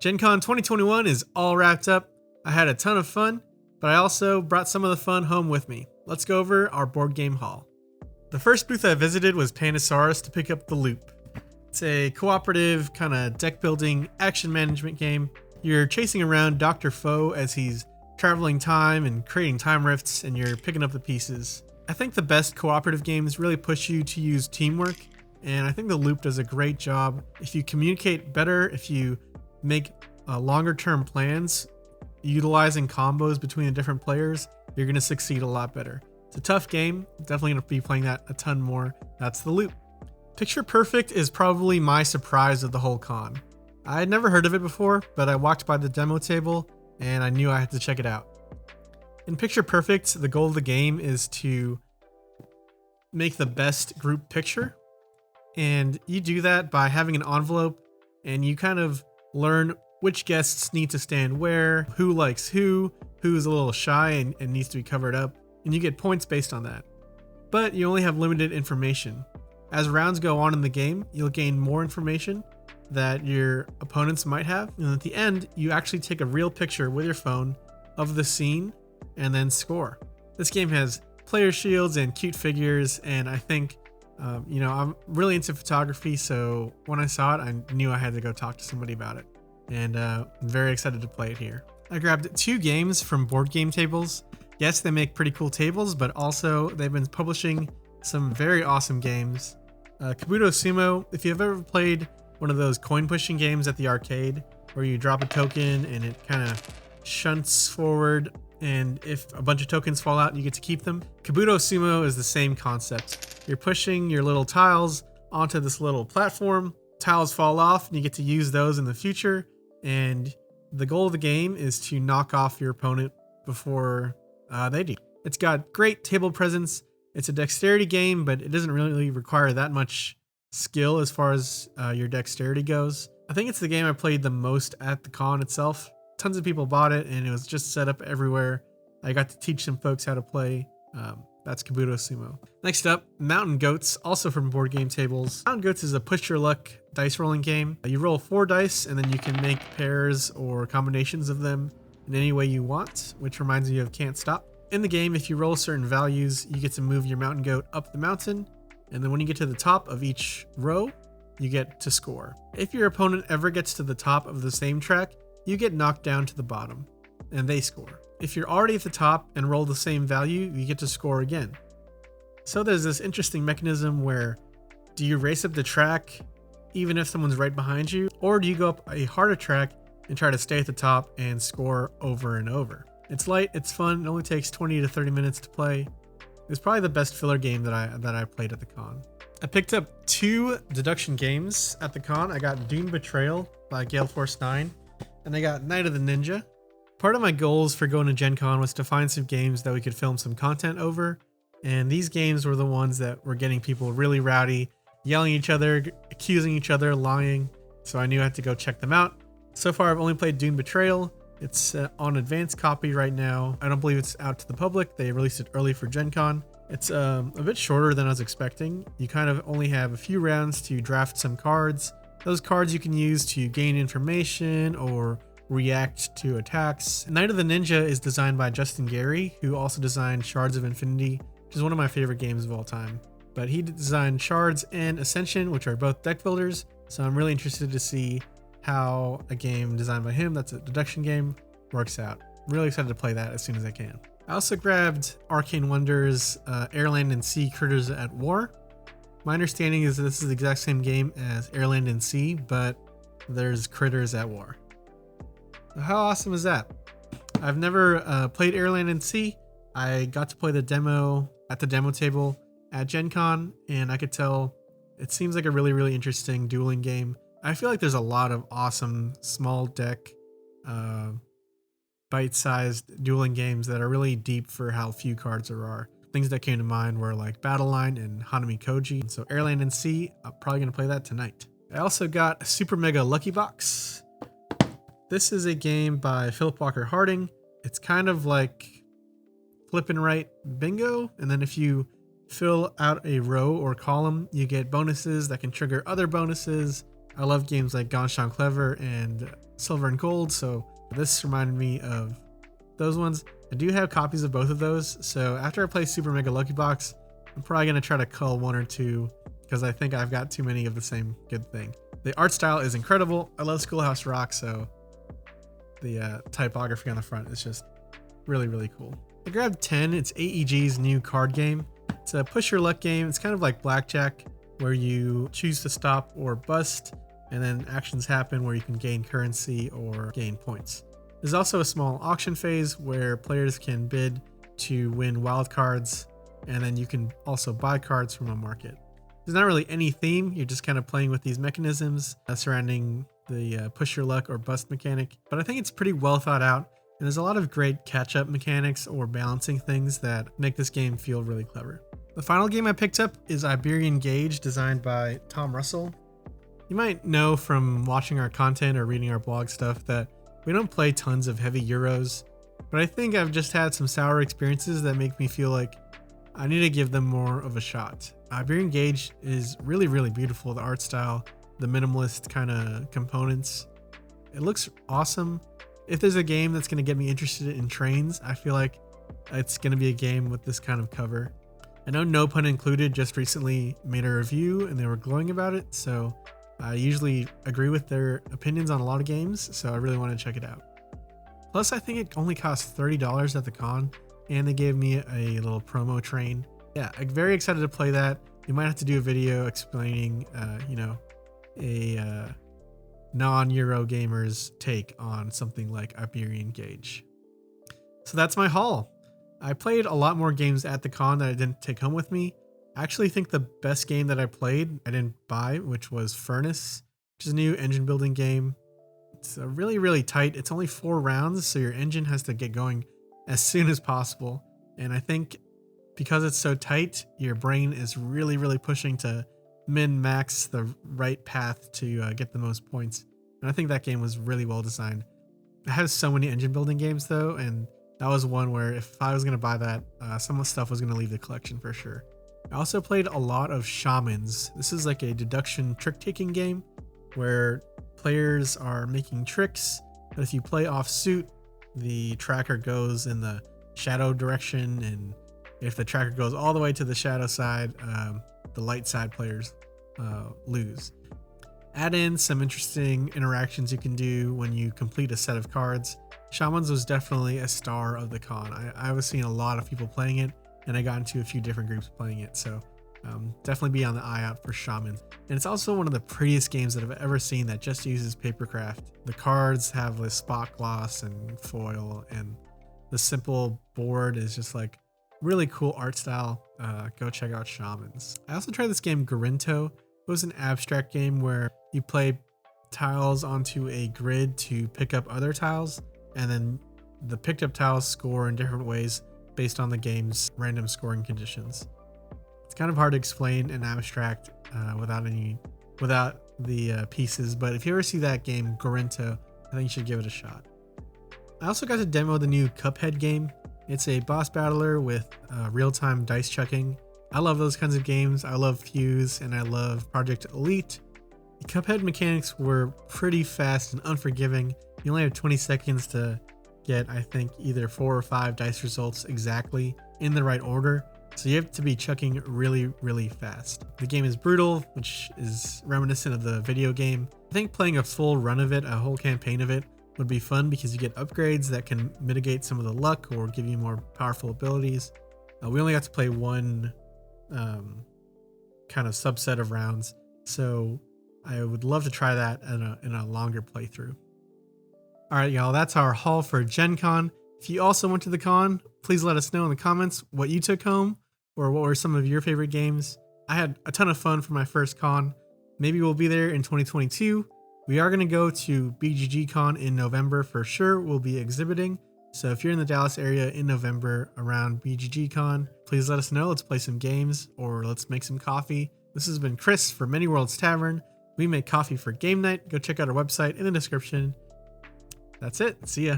Gen Con 2021 is all wrapped up. I had a ton of fun, but I also brought some of the fun home with me. Let's go over our board game haul. The first booth I visited was Pandasaurus to pick up the Loop. It's a cooperative kind of deck building action management game. You're chasing around Dr. Foe as he's traveling time and creating time rifts, and you're picking up the pieces. I think the best cooperative games really push you to use teamwork, and I think the Loop does a great job. If you communicate better, if you make longer term plans, utilizing combos between the different players, you're going to succeed a lot better. It's a tough game. Definitely going to be playing that a ton more. That's the Loop. Picture Perfect is probably my surprise of the whole con. I had never heard of it before, but I walked by the demo table and I knew I had to check it out. In Picture Perfect, the goal of the game is to make the best group picture. And you do that by having an envelope, and you kind of learn which guests need to stand where, who likes who's a little shy and needs to be covered up, and you get points based on that. But you only have limited information. As rounds go on in the game, you'll gain more information that your opponents might have, and at the end, you actually take a real picture with your phone of the scene and then score. This game has player shields and cute figures, and I think, I'm really into photography, so when I saw it, I knew I had to go talk to somebody about it, and I'm very excited to play it here. I grabbed 2 games from Board Game Tables. Yes, they make pretty cool tables, but also they've been publishing some very awesome games. Kabuto Sumo, if you've ever played one of those coin pushing games at the arcade where you drop a token and it kind of shunts forward, and if a bunch of tokens fall out, you get to keep them. Kabuto Sumo is the same concept. You're pushing your little tiles onto this little platform. Tiles fall off and you get to use those in the future, and the goal of the game is to knock off your opponent before they do. It's got great table presence. It's a dexterity game, but it doesn't really require that much skill as far as your dexterity goes. I think it's the game I played the most at the con itself. Tons of people bought it, and it was just set up everywhere. I got to teach some folks how to play. That's Kabuto Sumo. Next up, Mountain Goats, also from Board Game Tables. Mountain Goats is a push your luck dice rolling game. You roll 4 dice, and then you can make pairs or combinations of them in any way you want, which reminds me of Can't Stop. In the game, if you roll certain values, you get to move your mountain goat up the mountain, and then when you get to the top of each row, you get to score. If your opponent ever gets to the top of the same track, you get knocked down to the bottom, and they score. If you're already at the top and roll the same value, you get to score again. So there's this interesting mechanism where, do you race up the track even if someone's right behind you, or do you go up a harder track and try to stay at the top and score over and over? It's light, it's fun, it only takes 20 to 30 minutes to play. It's probably the best filler game that I played at the con. I picked up 2 deduction games at the con. I got Dune Betrayal by Gale Force 9, and I got Night of the Ninja. Part of my goals for going to Gen Con was to find some games that we could film some content over, and these games were the ones that were getting people really rowdy, yelling at each other, accusing each other, lying, so I knew I had to go check them out. So far, I've only played Dune Betrayal. It's on advanced copy right now. I don't believe it's out to the public. They released it early for Gen Con. It's a bit shorter than I was expecting. You kind of only have a few rounds to draft some cards. Those cards you can use to gain information or react to attacks. Night of the Ninja is designed by Justin Gary, who also designed Shards of Infinity, which is one of my favorite games of all time. But he designed Shards and Ascension, which are both deck builders, so I'm really interested to see how a game designed by him, that's a deduction game, works out. I'm really excited to play that as soon as I can. I also grabbed Arcane Wonders, Air, Land, and Sea Critters at War. My understanding is that this is the exact same game as Air, Land, and Sea, but there's critters at war. How awesome is that? I've never played Air, Land, and Sea. I got to play the demo at the demo table at Gen Con, and I could tell it seems like a really, really interesting dueling game. I feel like there's a lot of awesome small deck, bite-sized dueling games that are really deep for how few cards there are. Things that came to mind were like Battle Line and Hanami Koji. So Air, Land, and Sea, I'm probably going to play that tonight. I also got a Super Mega Lucky Box. This is a game by Philip Walker Harding. It's kind of like flip and right bingo, and then if you fill out a row or column, you get bonuses that can trigger other bonuses. I love games like Gone Clever and silver and gold, so this reminded me of those ones. I do have copies of both of those, so after I play Super Mega Lucky Box, I'm probably going to try to cull one or two because I think I've got too many of the same good thing. The art style is incredible. I love Schoolhouse Rock, so the typography on the front is just really, really cool. I grabbed 10. It's AEG's new card game. It's a push your luck game. It's kind of like blackjack, where you choose to stop or bust, and then actions happen where you can gain currency or gain points. There's also a small auction phase where players can bid to win wild cards, and then you can also buy cards from a market. There's not really any theme. You're just kind of playing with these mechanisms surrounding the push your luck or bust mechanic, but I think it's pretty well thought out, and there's a lot of great catch-up mechanics or balancing things that make this game feel really clever. The final game I picked up is Iberian Gauge, designed by Tom Russell. You might know from watching our content or reading our blog stuff that we don't play tons of heavy Euros, but I think I've just had some sour experiences that make me feel like I need to give them more of a shot. Iberian Gauge is really, really beautiful. The art style, the minimalist kind of components. It looks awesome. If there's a game that's going to get me interested in trains, I feel like it's going to be a game with this kind of cover. I know No Pun Included just recently made a review and they were glowing about it, so I usually agree with their opinions on a lot of games, so I really want to check it out. Plus, I think it only cost $30 at the con, and they gave me a little promo train. Yeah, I'm very excited to play that. You might have to do a video explaining, a non-Euro gamer's take on something like Iberian Gauge. So that's my haul. I played a lot more games at the con that I didn't take home with me. I actually think the best game that I played, I didn't buy, which was Furnace, which is a new engine building game. It's really, really tight. It's only 4 rounds, so your engine has to get going as soon as possible. And I think because it's so tight, your brain is really, really pushing to min-max the right path to get the most points. And I think that game was really well designed. It has so many engine building games though, and that was one where if I was going to buy that, some of the stuff was going to leave the collection for sure. I also played a lot of Shamans. This is like a deduction trick-taking game where players are making tricks, but if you play off suit, the tracker goes in the shadow direction, and if the tracker goes all the way to the shadow side, the light side players lose. Add in some interesting interactions you can do when you complete a set of cards. Shamans was definitely a star of the con. I was seeing a lot of people playing it, and I got into a few different groups playing it, so definitely be on the eye out for Shamans. And it's also one of the prettiest games that I've ever seen that just uses papercraft. The cards have the spot gloss and foil, and the simple board is just like really cool art style. Go check out Shamans. I also tried this game Gorinto. It was an abstract game where you play tiles onto a grid to pick up other tiles, and then the picked up tiles score in different ways based on the game's random scoring conditions. It's kind of hard to explain in abstract without the pieces, but if you ever see that game Gorinto, I think you should give it a shot. I also got to demo the new Cuphead game. It's a boss battler with real-time dice chucking. I love those kinds of games. I love Fuse and I love Project Elite. The Cuphead mechanics were pretty fast and unforgiving. You only have 20 seconds to get, I think, either 4 or 5 dice results exactly in the right order. So you have to be chucking really, really fast. The game is brutal, which is reminiscent of the video game. I think playing a full run of it, a whole campaign of it, would be fun because you get upgrades that can mitigate some of the luck or give you more powerful abilities. We only got to play one kind of subset of rounds, so I would love to try that in a longer playthrough. All right, y'all, that's our haul for GenCon. If you also went to the con, please let us know in the comments what you took home or what were some of your favorite games. I had a ton of fun for my first con. Maybe we'll be there in 2022. We are going to go to BGG Con in November for sure. We'll be exhibiting. So if you're in the Dallas area in November around BGG Con, please let us know. Let's play some games or let's make some coffee. This has been Chris for Many Worlds Tavern. We make coffee for game night. Go check out our website in the description. That's it. See ya.